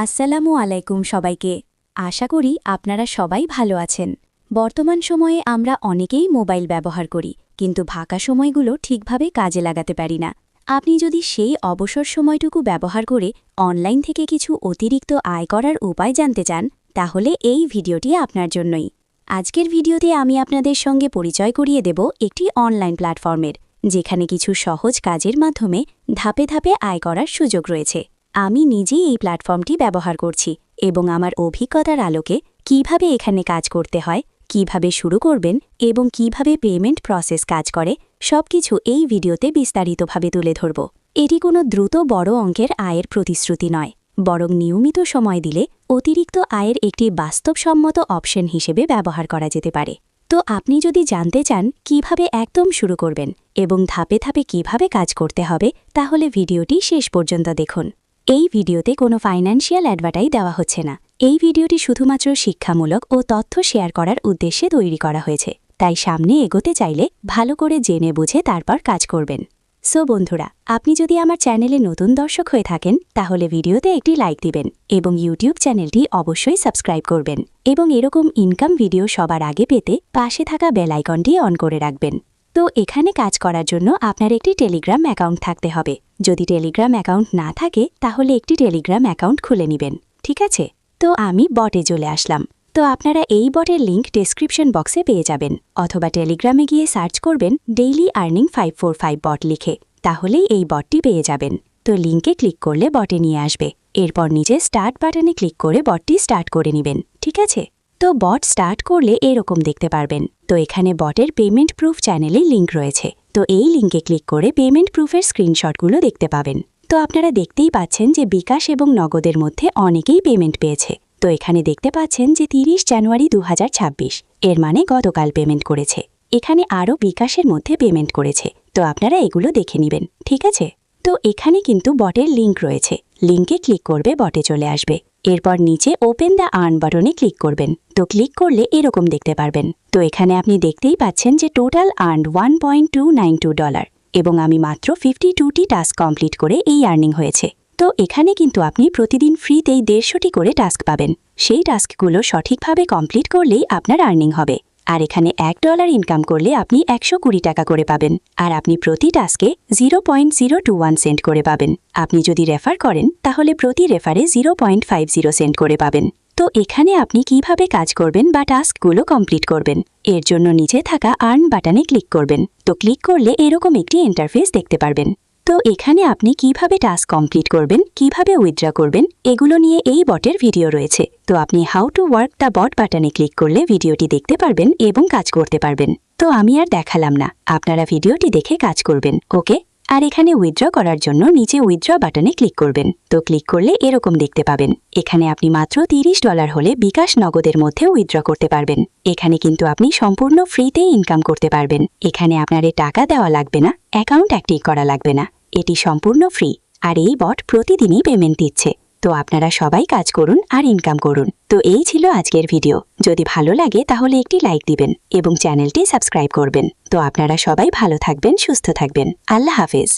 আসসালামু আলাইকুম সবাইকে। আশা করি আপনারা সবাই ভালো আছেন। বর্তমান সময়ে আমরা অনেকেই মোবাইল ব্যবহার করি, কিন্তু ফাঁকা সময়গুলো ঠিকভাবে কাজে লাগাতে পারি না। আপনি যদি সেই অবসর সময়টুকু ব্যবহার করে অনলাইন থেকে কিছু অতিরিক্ত আয় করার উপায় জানতে চান, তাহলে এই ভিডিওটি আপনার জন্যই। আজকের ভিডিওতে আমি আপনাদের সঙ্গে পরিচয় করিয়ে দেব একটি অনলাইন প্ল্যাটফর্মের, যেখানে কিছু সহজ কাজের মাধ্যমে ধাপে ধাপে আয় করার সুযোগ রয়েছে। আমি নিজেই এই প্ল্যাটফর্মটি ব্যবহার করছি এবং আমার অভিজ্ঞতার আলোকে কিভাবে এখানে কাজ করতে হয়, কিভাবে শুরু করবেন এবং কিভাবে পেমেন্ট প্রসেস কাজ করে, সবকিছু এই ভিডিওতে বিস্তারিতভাবে তুলে ধরব। এটি কোনো দ্রুত বড় অঙ্কের আয়ের প্রতিশ্রুতি নয়, বরং নিয়মিত সময় দিলে অতিরিক্ত আয়ের একটি বাস্তবসম্মত অপশন হিসেবে ব্যবহার করা যেতে পারে। তো আপনি যদি জানতে চান কিভাবে একদম শুরু করবেন এবং ধাপে ধাপে কিভাবে কাজ করতে হবে, তাহলে ভিডিওটি শেষ পর্যন্ত দেখুন। এই ভিডিওতে কোনো ফাইন্যান্সিয়াল অ্যাডভার্টাইজ দেওয়া হচ্ছে না। এই ভিডিওটি শুধুমাত্র শিক্ষামূলক ও তথ্য শেয়ার করার উদ্দেশ্যে তৈরি করা হয়েছে, তাই সামনে এগোতে চাইলে ভালো করে জেনে বুঝে তারপর কাজ করবেন। সো বন্ধুরা, আপনি যদি আমার চ্যানেলে নতুন দর্শক হয়ে থাকেন, তাহলে ভিডিওতে একটি লাইক দিবেন এবং ইউটিউব চ্যানেলটি অবশ্যই সাবস্ক্রাইব করবেন এবং এরকম ইনকাম ভিডিও সবার আগে পেতে পাশে থাকা বেল আইকনটি অন করে রাখবেন। তো এখানে কাজ করার জন্য আপনার একটি টেলিগ্রাম অ্যাকাউন্ট থাকতে হবে। যদি টেলিগ্রাম অ্যাকাউন্ট না থাকে, তাহলে একটি টেলিগ্রাম অ্যাকাউন্ট খুলে নেবেন, ঠিক আছে? তো আমি বটে চলে আসলাম। তো আপনারা এই বটের লিঙ্ক ডেসক্রিপশন বক্সে পেয়ে যাবেন, অথবা টেলিগ্রামে গিয়ে সার্চ করবেন ডেইলি আর্নিং 545 বট লিখে, তাহলেই এই বটটি পেয়ে যাবেন। তো লিঙ্কে ক্লিক করলে বটে নিয়ে আসবে। এরপর নিচে স্টার্ট বাটনে ক্লিক করে বটটি স্টার্ট করে নেবেন, ঠিক আছে? তো বট স্টার্ট করলে এরকম দেখতে পারবেন। তো এখানে বটের পেমেন্ট প্রুফ চ্যানেলে লিঙ্ক রয়েছে। তো এই লিঙ্কে ক্লিক করে পেমেন্ট প্রুফের স্ক্রিনশটগুলো দেখতে পাবেন। তো আপনারা দেখতেই পাচ্ছেন যে বিকাশ এবং নগদের মধ্যে অনেকেই পেমেন্ট পেয়েছে। তো এখানে দেখতে পাচ্ছেন যে 30 জানুয়ারি 2026, এর মানে গতকাল পেমেন্ট করেছে। এখানে আরও বিকাশের মধ্যে পেমেন্ট করেছে। তো আপনারা এগুলো দেখে নেবেন, ঠিক আছে? তো এখানে কিন্তু বটের লিঙ্ক রয়েছে। লিঙ্কে ক্লিক করবে, বটে চলে আসবে। এরপর নিচে ওপেন দ্য আর্ন বাটনে ক্লিক করবেন। তো ক্লিক করলে এরকম দেখতে পারবেন। তো এখানে আপনি দেখতেই পাচ্ছেন যে টোটাল আর্ন $1.292 এবং আমি মাত্র 52টি টাস্ক কমপ্লিট করে এই আর্নিং হয়েছে। তো এখানে কিন্তু আপনি প্রতিদিন ফ্রিতেই 150টি করে টাস্ক পাবেন। সেই টাস্কগুলো সঠিকভাবে কমপ্লিট করলেই আপনার আর্নিং হবে। আর এখানে $1 ইনকাম করলে আপনি 120 টাকা করে পাবেন, আর আপনি প্রতি টাস্কে 0.021 সেন্ট করে পাবেন। আপনি যদি রেফার করেন, তাহলে প্রতি রেফারে 0.50 সেন্ট করে পাবেন। তো এখানে আপনি কিভাবে কাজ করবেন বা টাস্কগুলো কমপ্লিট করবেন, এর জন্য নিচে থাকা আর্ন বাটনে ক্লিক করবেন। তো ক্লিক করলে এরকম একটি ইন্টারফেস দেখতে পারবেন। তো এখানে আপনি কিভাবে টাস্ক কমপ্লিট করবেন, কিভাবে উইথড্র করবেন, এগুলো নিয়ে এই বটের ভিডিও রয়েছে। তো আপনি হাউ টু ওয়ার্ক দ্য বট বাটনে ক্লিক করলে ভিডিওটি দেখতে পারবেন এবং কাজ করতে পারবেন। তো আমি আর দেখালাম না, আপনারা ভিডিওটি দেখে কাজ করবেন, ওকে? আর এখানে উইথড্র করার জন্য নিচে উইথড্র বাটনে ক্লিক করবেন। তো ক্লিক করলে এরকম দেখতে পাবেন। এখানে আপনি মাত্র $30 হলে বিকাশ নগদের মধ্যে উইথড্র করতে পারবেন। এখানে কিন্তু আপনি সম্পূর্ণ ফ্রিতেই ইনকাম করতে পারবেন। এখানে আপনারে টাকা দেওয়া লাগবে না, অ্যাকাউন্ট অ্যাক্টিভ করা লাগবে না। এটি সম্পূর্ণ ফ্রি, আর এই বট প্রতিদিনই পেমেন্ট দিচ্ছে। তো আপনারা সবাই কাজ করুন আর ইনকাম করুন। তো এই ছিল আজকের ভিডিও। যদি ভালো লাগে তাহলে একটি লাইক দিবেন এবং চ্যানেলটি সাবস্ক্রাইব করবেন। তো আপনারা সবাই ভালো থাকবেন, সুস্থ থাকবেন। আল্লাহ হাফেজ।